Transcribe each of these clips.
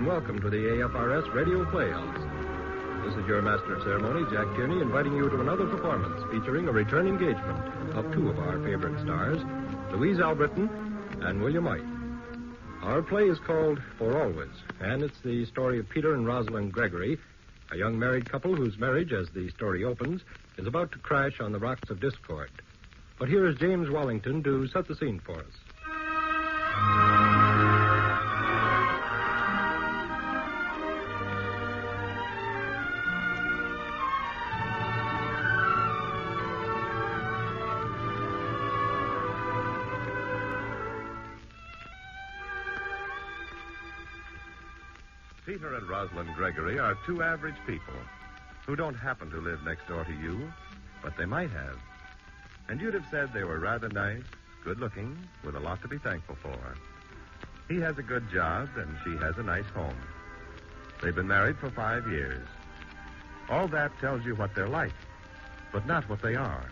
welcome to the AFRS Radio Playhouse. This is your master of ceremony, Jack Tierney, inviting you to another performance featuring a return engagement of two of our favorite stars, Louise Albritton and William White. Our play is called For Always, and it's the story of Peter and Rosalind Gregory, a young married couple whose marriage, as the story opens, is about to crash on the rocks of discord. But here is James Wallington to set the scene for us. Peter and Rosalind Gregory are two average people who don't happen to live next door to you, but they might have. And you'd have said they were rather nice, good-looking, with a lot to be thankful for. He has a good job, and she has a nice home. They've been married for 5 years. All that tells you what they're like, but not what they are.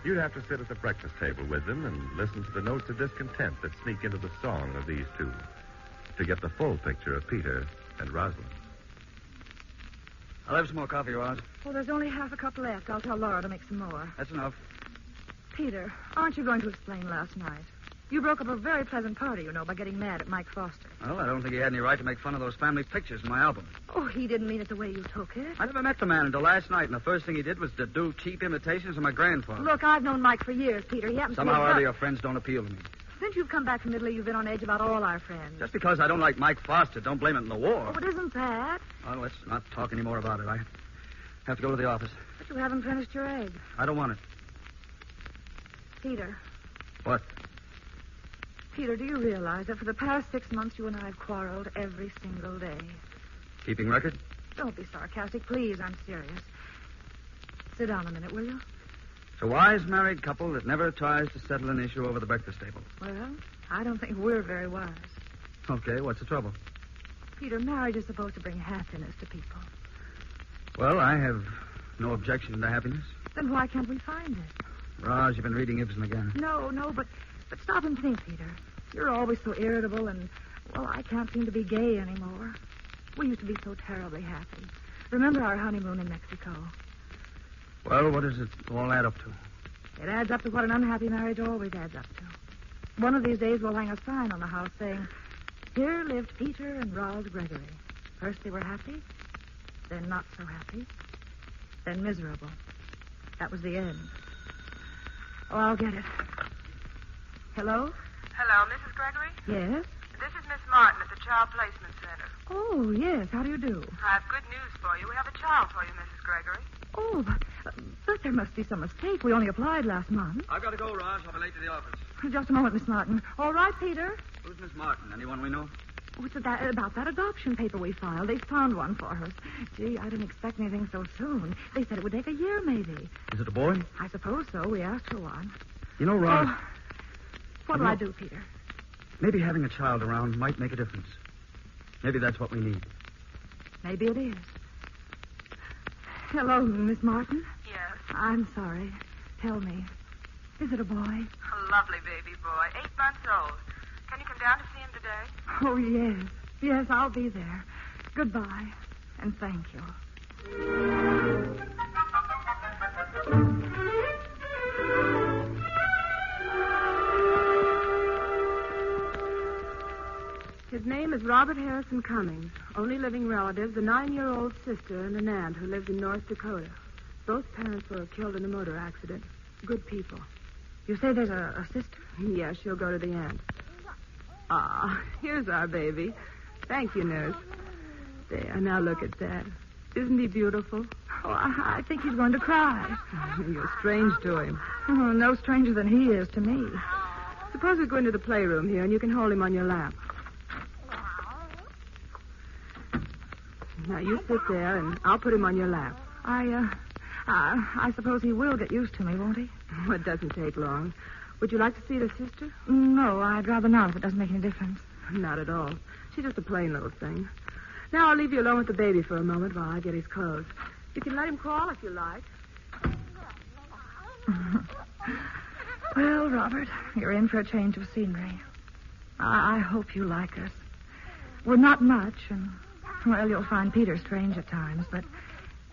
You'd have to sit at the breakfast table with them and listen to the notes of discontent that sneak into the song of these two to get the full picture of Peter and Rosalind. I'll have some more coffee, Roz. Well, there's only half a cup left. I'll tell Laura to make some more. That's enough. Peter, aren't you going to explain last night? You broke up a very pleasant party, you know, by getting mad at Mike Foster. Well, I don't think he had any right to make fun of those family pictures in my album. Oh, he didn't mean it the way you took it. I never met the man until last night, and the first thing he did was to do cheap imitations of my grandfather. Look, I've known Mike for years, Peter. He happens Somehow or to other, be... your friends don't appeal to me. Since you've come back from Italy, you've been on edge about all our friends. Just because I don't like Mike Foster, don't blame it on the war. Oh, but isn't that? Well, let's not talk any more about it. I have to go to the office. But you haven't finished your egg. I don't want it. Peter. What? Peter, do you realize that for the past 6 months you and I have quarreled every single day? Keeping record? Don't be sarcastic, please. I'm serious. Sit down a minute, will you? It's a wise married couple that never tries to settle an issue over the breakfast table. Well, I don't think we're very wise. Okay, what's the trouble? Peter, marriage is supposed to bring happiness to people. Well, I have no objection to happiness. Then why can't we find it? Roz, you've been reading Ibsen again. No, but stop and think, Peter. You're always so irritable, and, well, I can't seem to be gay anymore. We used to be so terribly happy. Remember our honeymoon in Mexico? Well, what does it all add up to? It adds up to what an unhappy marriage always adds up to. One of these days we'll hang a sign on the house saying, "Here lived Peter and Roz Gregory. First they were happy, then not so happy, then miserable. That was the end." Oh, I'll get it. Hello? Hello, Mrs. Gregory? Yes? This is Miss Martin at the Child Placement Center. Oh, yes. How do you do? I have good news for you. We have a child for you, Mrs. Gregory. Oh, but there must be some mistake. We only applied last month. I've got to go, Roz. I'll be late to the office. Just a moment, Miss Martin. All right, Peter? Who's Miss Martin? Anyone we know? Oh, it's about that adoption paper we filed. They found one for us. Gee, I didn't expect anything so soon. They said it would take a year, maybe. Is it a boy? I suppose so. We asked for one. You know, Roz... Oh, what'll I do, Peter? Maybe having a child around might make a difference. Maybe that's what we need. Maybe it is. Hello, Miss Martin. Yes. I'm sorry. Tell me, is it a boy? A lovely baby boy, 8 months old. Can you come down to see him today? Oh, yes. Yes, I'll be there. Goodbye, and thank you. His name is Robert Harrison Cummings. Only living relatives, a 9-year-old sister and an aunt who lives in North Dakota. Both parents were killed in a motor accident. Good people. You say there's a sister? Yes, she'll go to the aunt. Ah, here's our baby. Thank you, nurse. There, now look at that. Isn't he beautiful? Oh, I think he's going to cry. You're strange to him. Oh, no stranger than he is to me. Suppose we go into the playroom here and you can hold him on your lap. Now, you sit there, and I'll put him on your lap. I suppose he will get used to me, won't he? Oh, it doesn't take long. Would you like to see the sister? No, I'd rather not if it doesn't make any difference. Not at all. She's just a plain little thing. Now, I'll leave you alone with the baby for a moment while I get his clothes. You can let him crawl if you like. Well, Robert, you're in for a change of scenery. I hope you like us. Well, not much, and, well, you'll find Peter strange at times, but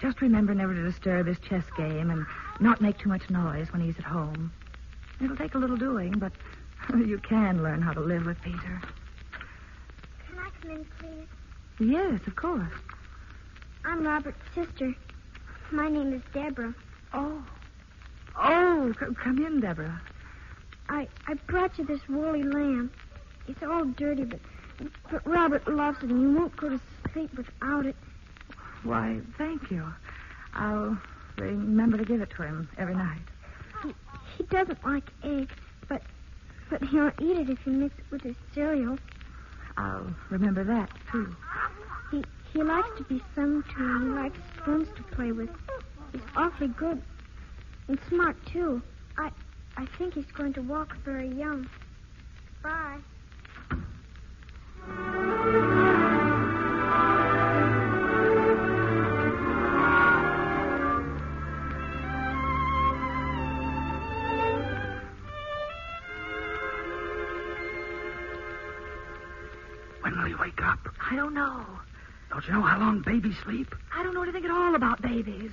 just remember never to disturb his chess game and not make too much noise when he's at home. It'll take a little doing, but you can learn how to live with Peter. Can I come in, please? Yes, of course. I'm Robert's sister. My name is Deborah. Oh, come in, Deborah. I brought you this woolly lamb. It's all dirty, but Robert loves it, and you won't go to sleep without it. Why, thank you. I'll remember to give it to him every night. He doesn't like eggs, but he'll eat it if you mix it with his cereal. I'll remember that, too. He likes to be sung to, and he likes spoons to play with. He's awfully good and smart, too. I think he's going to walk very young. Bye. When will he wake up? I don't know. Don't you know how long babies sleep? I don't know anything at all about babies.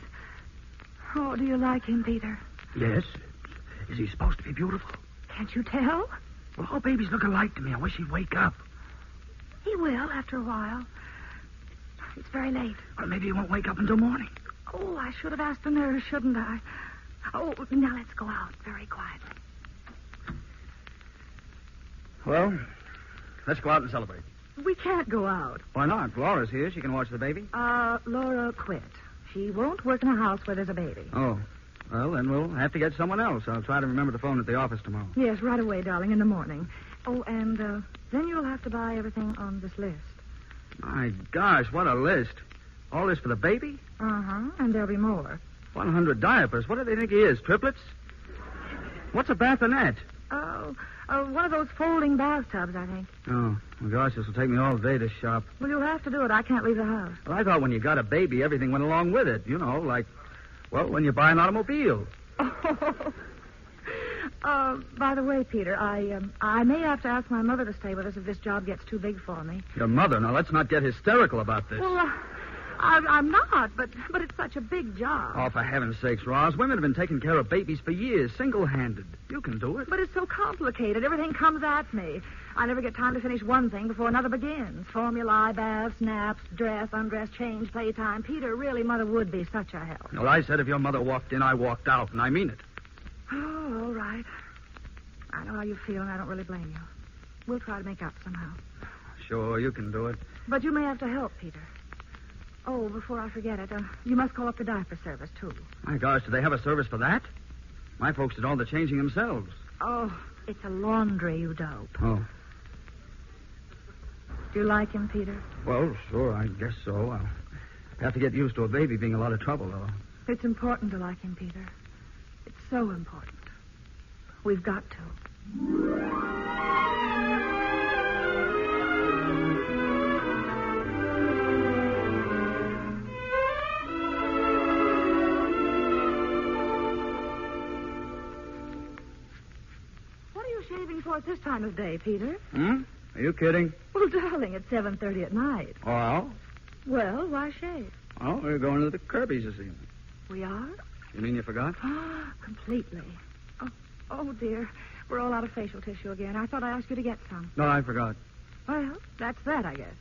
Oh, do you like him, Peter? Yes. Is he supposed to be beautiful? Can't you tell? Well, all babies look alike to me. I wish he'd wake up. He will after a while. It's very late. Well, maybe he won't wake up until morning. Oh, I should have asked the nurse, shouldn't I? Oh, now let's go out very quietly. Well, let's go out and celebrate. We can't go out. Why not? Laura's here. She can watch the baby. Laura quit. She won't work in a house where there's a baby. Oh. Well, then we'll have to get someone else. I'll try to remember to phone at the office tomorrow. Yes, right away, darling, in the morning. Oh, and then you'll have to buy everything on this list. My gosh, what a list. All this for the baby? Uh-huh, and there'll be more. 100 diapers. What do they think he is, triplets? What's a bassinet? Oh, one of those folding bathtubs, I think. Oh, my gosh, this will take me all day to shop. Well, you'll have to do it. I can't leave the house. Well, I thought when you got a baby, everything went along with it. You know, like, well, when you buy an automobile. By the way, Peter, I may have to ask my mother to stay with us if this job gets too big for me. Your mother? Now, let's not get hysterical about this. Well, I'm not, but it's such a big job. Oh, for heaven's sakes, Roz. Women have been taking care of babies for years, single-handed. You can do it. But it's so complicated. Everything comes at me. I never get time to finish one thing before another begins. Formulae, baths, naps, dress, undress, change, playtime. Peter, really, Mother would be such a help. Well, I said if your mother walked in, I walked out, and I mean it. Oh, all right. I know how you feel, and I don't really blame you. We'll try to make up somehow. Sure, you can do it. But you may have to help, Peter. Oh, before I forget it, you must call up the diaper service, too. My gosh, do they have a service for that? My folks did all the changing themselves. Oh, it's a laundry, you dope. Oh. Do you like him, Peter? Well, sure, I guess so. I'll have to get used to a baby being a lot of trouble, though. It's important to like him, Peter. It's so important. We've got to. For at this time of day, Peter. Hmm? Are you kidding? Well, darling, it's 7:30 at night. Well? Well, why shave? Oh, we're going to the Kirby's this evening. We are? You mean you forgot? Completely. Oh, dear. We're all out of facial tissue again. I thought I asked you to get some. No, I forgot. Well, that's that, I guess.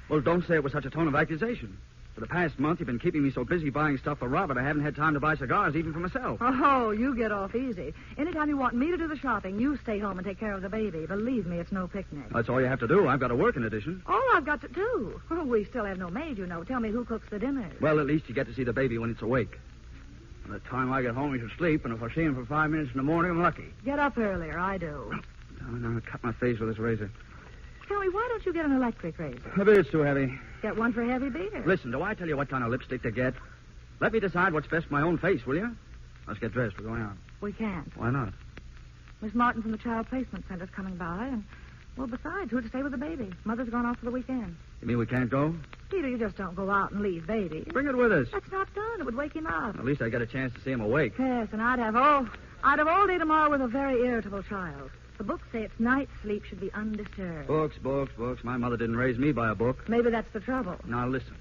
Well, don't say it with such a tone of accusation. For the past month, you've been keeping me so busy buying stuff for Robert, I haven't had time to buy cigars even for myself. Oh, you get off easy. Anytime you want me to do the shopping, you stay home and take care of the baby. Believe me, it's no picnic. That's all you have to do. I've got to work in addition. All I've got to do? Oh, we still have no maid, you know. Tell me who cooks the dinner. Well, at least you get to see the baby when it's awake. By the time I get home, he should sleep, and if I see him for 5 minutes in the morning, I'm lucky. Get up earlier, I do. Oh, no, I cut my face with this razor. Tell me, why don't you get an electric razor? Maybe it's too heavy. Get one for heavy beer. Listen, do I tell you what kind of lipstick to get? Let me decide what's best for my own face, will you? Let's get dressed. We're going out. We can't. Why not? Miss Martin from the Child Placement Center's coming by, and, well, besides, who to stay with the baby? Mother's gone off for the weekend. You mean we can't go? Peter, you just don't go out and leave baby. Bring it with us. That's not done. It would wake him up. At least I get a chance to see him awake. Yes, and I'd have all day tomorrow with a very irritable child. The books say its night sleep should be undisturbed. Books. My mother didn't raise me by a book. Maybe that's the trouble. Now, listen.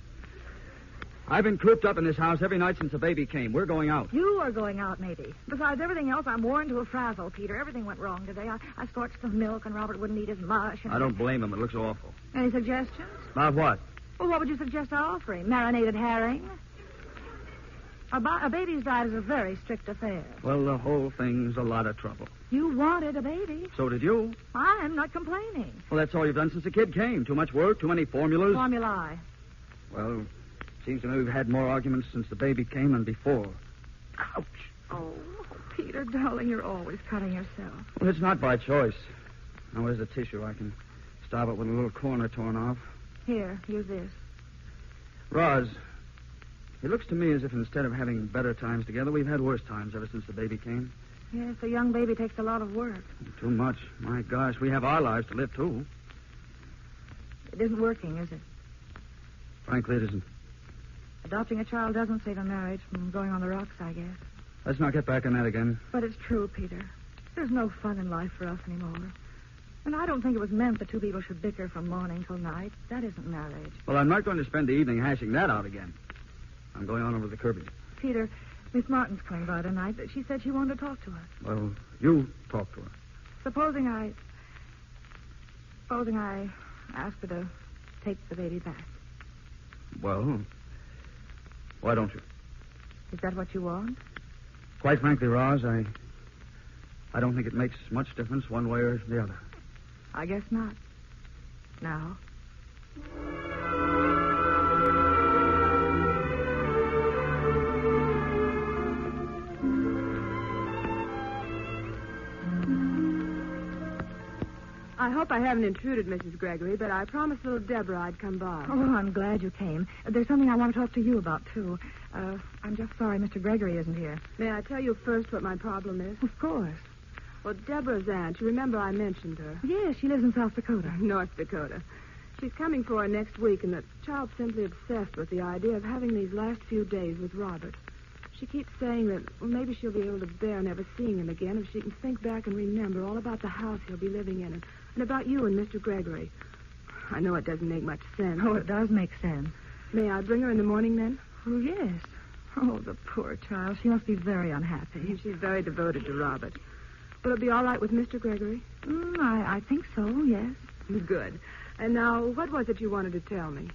I've been cooped up in this house every night since the baby came. We're going out. You are going out, maybe. Besides everything else, I'm worn to a frazzle, Peter. Everything went wrong today. I scorched the milk, and Robert wouldn't eat his mush. And I don't blame him. It looks awful. Any suggestions? About what? Well, what would you suggest I offer him? Marinated herring? A baby's diet is a very strict affair. Well, the whole thing's a lot of trouble. You wanted a baby. So did you. I'm not complaining. Well, that's all you've done since the kid came. Too much work, too many formulas. Formulae. Well, seems to me we've had more arguments since the baby came than before. Ouch. Oh, Peter, darling, you're always cutting yourself. Well, it's not by choice. Now, where's the tissue? I can stop it with a little corner torn off. Here, use this. Roz, it looks to me as if instead of having better times together, we've had worse times ever since the baby came. Yes, a young baby takes a lot of work. Too much. My gosh, we have our lives to live, too. It isn't working, is it? Frankly, it isn't. Adopting a child doesn't save a marriage from going on the rocks, I guess. Let's not get back on that again. But it's true, Peter. There's no fun in life for us anymore. And I don't think it was meant that two people should bicker from morning till night. That isn't marriage. Well, I'm not going to spend the evening hashing that out again. I'm going on over to Kirby. Peter, Miss Martin's coming by tonight. She said she wanted to talk to us. Well, you talk to her. Supposing I asked her to take the baby back. Well, why don't you? Is that what you want? Quite frankly, Roz, I don't think it makes much difference one way or the other. I guess not. Now. I hope I haven't intruded, Mrs. Gregory, but I promised little Deborah I'd come by. Oh, I'm glad you came. There's something I want to talk to you about, too. I'm just sorry Mr. Gregory isn't here. May I tell you first what my problem is? Of course. Well, Deborah's aunt, you remember I mentioned her. Yes, she lives in South Dakota. North Dakota. She's coming for her next week, and the child's simply obsessed with the idea of having these last few days with Robert. She keeps saying that maybe she'll be able to bear never seeing him again if she can think back and remember all about the house he'll be living in and about you and Mr. Gregory. I know it doesn't make much sense. Oh, it does make sense. May I bring her in the morning, then? Oh, yes. Oh, the poor child. She must be very unhappy. She's very devoted to Robert. Will it be all right with Mr. Gregory? I think so, yes. Good. And now, what was it you wanted to tell me?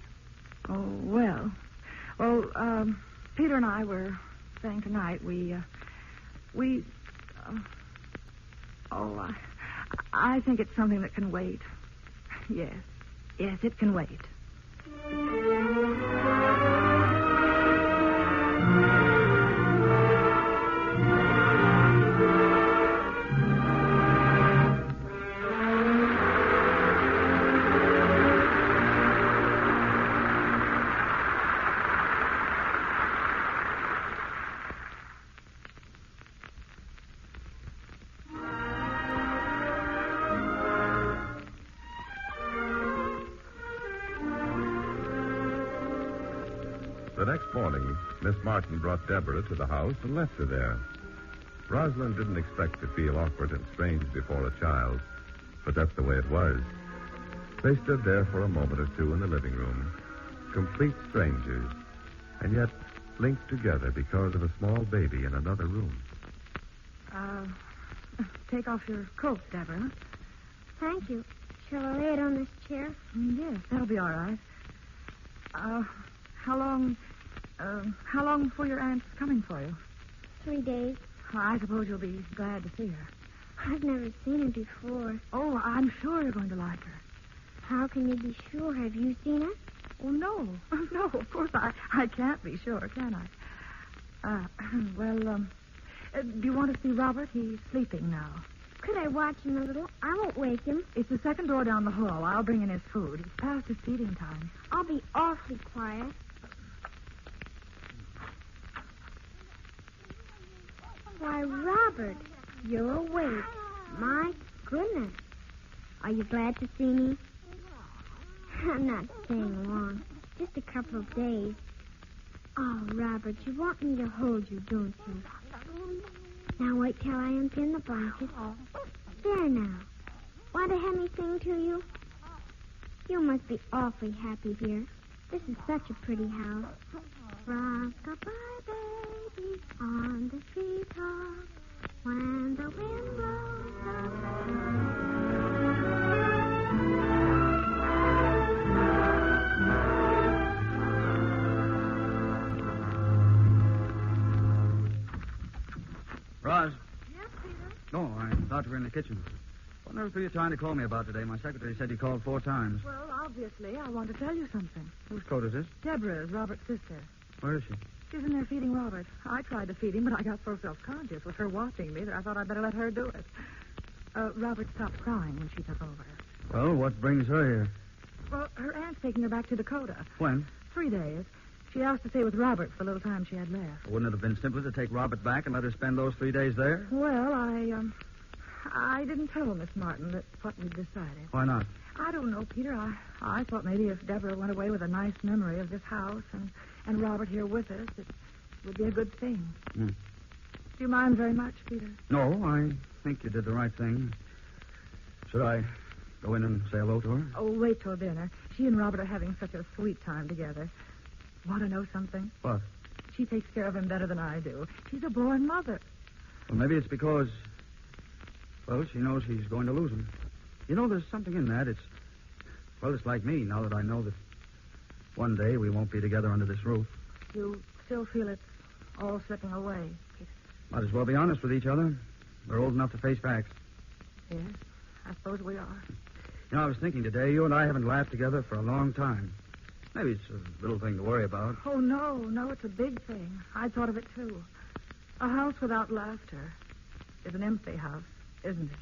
Oh, well, Peter and I were saying tonight I think it's something that can wait. Yes, it can wait. The next morning, Miss Martin brought Deborah to the house and left her there. Rosalind didn't expect to feel awkward and strange before a child, but that's the way it was. They stood there for a moment or two in the living room, complete strangers, and yet linked together because of a small baby in another room. Take off your coat, Deborah. Thank you. Shall I lay it on this chair? Yes, that'll be all right. How long before your aunt's coming for you? 3 days. I suppose you'll be glad to see her. I've never seen her before. Oh, I'm sure you're going to like her. How can you be sure? Have you seen her? Oh, no. No, of course I can't be sure, can I? Do you want to see Robert? He's sleeping now. Could I watch him a little? I won't wake him. It's the second door down the hall. I'll bring in his food. It's past his feeding time. I'll be awfully quiet. Why, Robert, you're awake. My goodness. Are you glad to see me? I'm not staying long. Just a couple of days. Oh, Robert, you want me to hold you, don't you? Now wait till I unpin the blanket. There now. Want to have me sing to you? You must be awfully happy, dear. This is such a pretty house. Rock-a-bye, baby, on the treetop. When the wind blows up. Roz. Yes, Peter? No, I thought you were in the kitchen. What on earth were you trying to call me about today? My secretary said you called 4 times. Well, obviously, I want to tell you something. Whose coat is this? Deborah's, Robert's sister. Where is she? She's in there feeding Robert. I tried to feed him, but I got so self-conscious with her watching me that I thought I'd better let her do it. Robert stopped crying when she took over. Well, what brings her here? Well, her aunt's taking her back to Dakota. When? 3 days. She asked to stay with Robert for the little time she had left. Wouldn't it have been simpler to take Robert back and let her spend those 3 days there? Well, I didn't tell Miss Martin that what we'd decided. Why not? I don't know, Peter. I thought maybe if Deborah went away with a nice memory of this house and Robert here with us, it would be a good thing. Hmm. Do you mind very much, Peter? No, I think you did the right thing. Should I go in and say hello to her? Oh, wait till dinner. She and Robert are having such a sweet time together. Want to know something? What? She takes care of him better than I do. She's a born mother. Well, maybe it's because, well, she knows she's going to lose him. You know, there's something in that. It's like me, now that I know that one day we won't be together under this roof. You still feel it's all slipping away, Peter? Might as well be honest with each other. We're old enough to face facts. Yes, I suppose we are. You know, I was thinking today, you and I haven't laughed together for a long time. Maybe it's a little thing to worry about. Oh, no, it's a big thing. I thought of it, too. A house without laughter is an empty house, isn't it?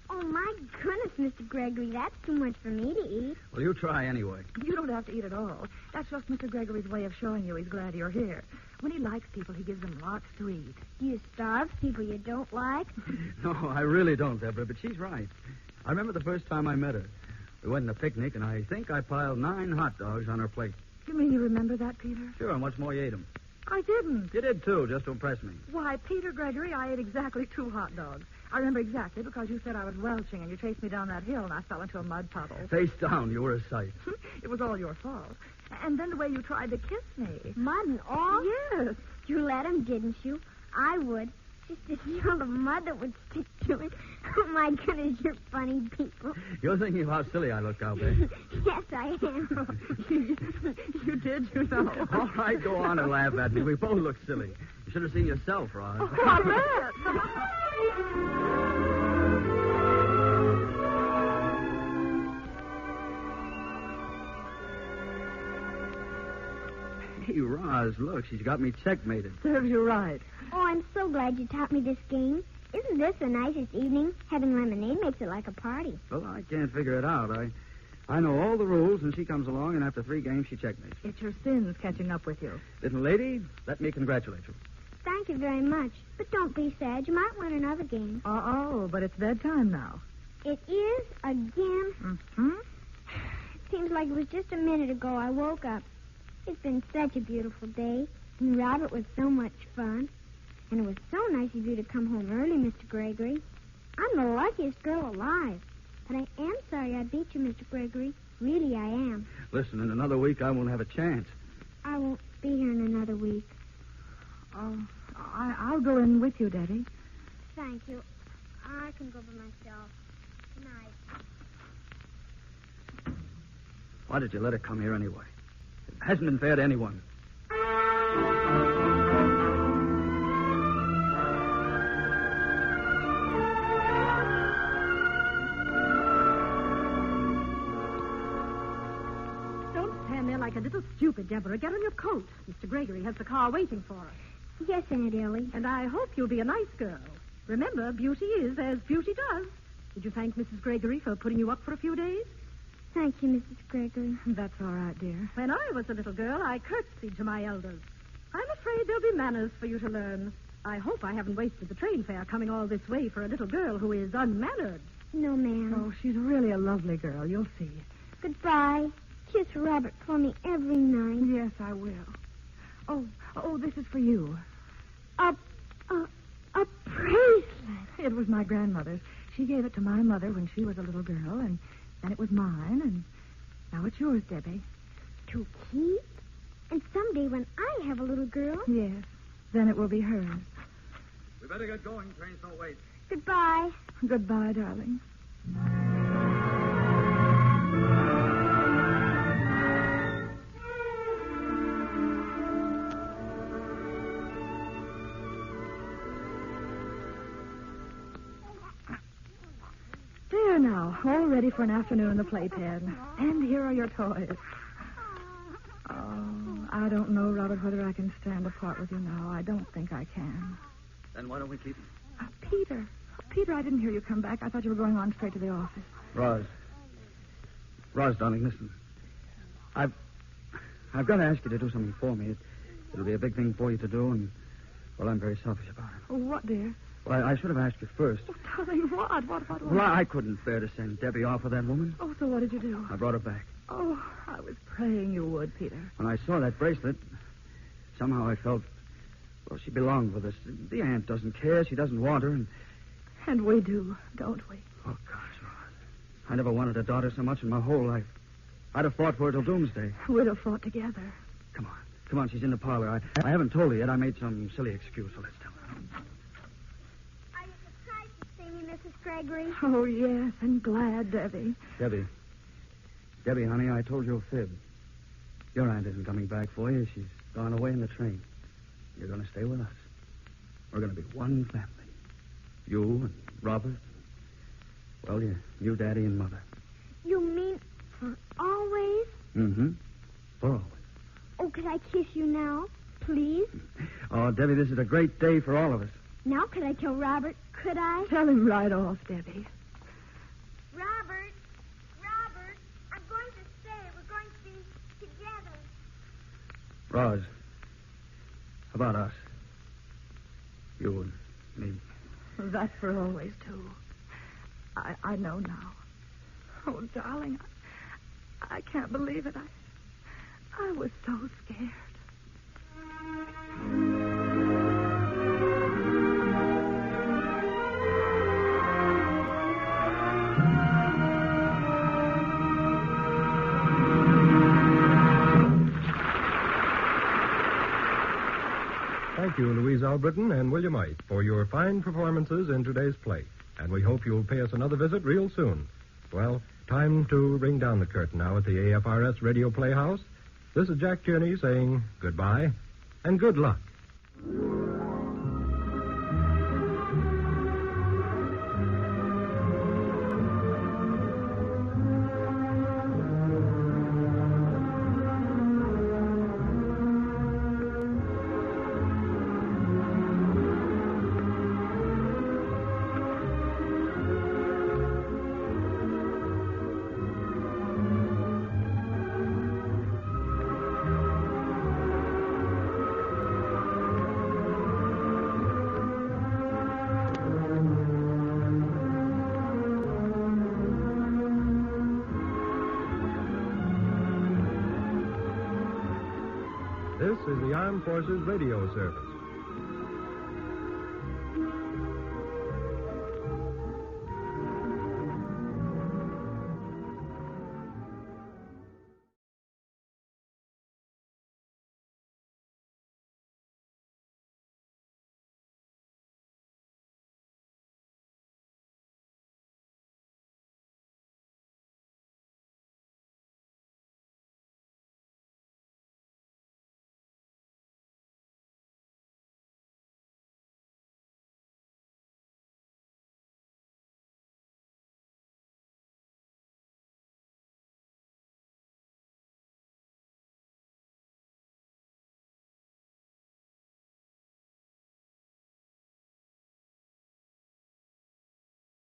Oh, my goodness, Mr. Gregory, that's too much for me to eat. Well, you try anyway. You don't have to eat at all. That's just Mr. Gregory's way of showing you he's glad you're here. When he likes people, he gives them lots to eat. Do you starve people you don't like? No, I really don't, Deborah, but she's right. I remember the first time I met her. We went on a picnic, and I think I piled 9 hot dogs on her plate. You mean you remember that, Peter? Sure, and what's more, you ate them. I didn't. You did, too, just to impress me. Why, Peter Gregory, I ate exactly 2 hot dogs. I remember exactly because you said I was welching and you chased me down that hill and I fell into a mud puddle. Face down, you were a sight. It was all your fault. And then the way you tried to kiss me. Mud and all? Yes. You let him, didn't you? I would. Just to show the mud that would stick to it. Oh, my goodness, you're funny people. You're thinking of how silly I looked out there. Yes, I am. You did, you know. All right, go on and laugh at me. We both look silly. You should have seen yourself, Roz. All right. Hey, Roz, look, she's got me checkmated. Serves you right. Oh, I'm so glad you taught me this game. Isn't this the nicest evening? Having lemonade makes it like a party. Well, I can't figure it out. I know all the rules, and she comes along, and after 3 games, she checkmates. It's your sins catching up with you. Little lady, let me congratulate you. Thank you very much. But don't be sad. You might want another game. Uh-oh, but it's bedtime now. It is again. Mm-hmm. Seems like it was just a minute ago I woke up. It's been such a beautiful day, and Robert was so much fun. And it was so nice of you to come home early, Mr. Gregory. I'm the luckiest girl alive. But I am sorry I beat you, Mr. Gregory. Really, I am. Listen, in another week, I won't have a chance. I won't be here in another week. Oh, I'll go in with you, Daddy. Thank you. I can go by myself. Good night. Why did you let her come here anyway? It hasn't been fair to anyone. Don't stand there like a little stupid, Deborah. Get on your coat. Mr. Gregory has the car waiting for us. Yes, Aunt Ellie. And I hope you'll be a nice girl. Remember, beauty is as beauty does. Did you thank Mrs. Gregory for putting you up for a few days? Thank you, Mrs. Gregory. That's all right, dear. When I was a little girl, I curtsied to my elders. I'm afraid there'll be manners for you to learn. I hope I haven't wasted the train fare coming all this way for a little girl who is unmannered. No, ma'am. Oh, she's really a lovely girl. You'll see. Goodbye. Kiss Robert for me every night. Yes, I will. Oh, this is for you. A bracelet. It was my grandmother's. She gave it to my mother when she was a little girl, and then it was mine, and now it's yours, Debbie. To keep? And someday when I have a little girl. Yes, then it will be hers. We better get going. Trains don't wait. Goodbye. Goodbye, darling. There now, all ready for an afternoon in the playpen. And here are your toys. Oh, I don't know, Robert, whether I can stand apart with you now. I don't think I can. Then why don't we keep him? Peter. Peter, I didn't hear you come back. I thought you were going on straight to the office. Roz, darling, listen. I've got to ask you to do something for me. It'll be a big thing for you to do, and, well, I'm very selfish about it. Oh, what, dear? Well, I should have asked you first. Oh, darling, what? What? Well, I couldn't bear to send Debbie off with that woman. Oh, so what did you do? I brought her back. Oh, I was praying you would, Peter. When I saw that bracelet, somehow I felt, well, she belonged with us. The aunt doesn't care. She doesn't want her, And we do, don't we? Oh, gosh, Roz. I never wanted a daughter so much in my whole life. I'd have fought for her till doomsday. We'd have fought together. Come on, she's in the parlor. I haven't told her yet. I made some silly excuse, so let's tell her. Are you surprised to see me, Mrs. Gregory? Oh, yes, and glad, Debbie. Debbie, honey, I told you a fib. Your aunt isn't coming back for you. She's gone away in the train. You're going to stay with us. We're going to be one family. You and Robert. Well, you, Daddy, and Mother. You mean for always? Mm-hmm. For always. Oh, could I kiss you now, please? Oh, Debbie, this is a great day for all of us. Now could I tell Robert? Could I? Tell him right off, Debbie. Robert, I'm going to stay. We're going to be together. Roz, how about us? You and me. That's for always, too. I know now. Oh, darling, I can't believe it. I was so scared. Thank you, Louise Albritton and William White, for your fine performances in today's play. And we hope you'll pay us another visit real soon. Well, time to ring down the curtain now at the AFRS Radio Playhouse. This is Jack Tierney saying goodbye and good luck. This is the Armed Forces Radio Service.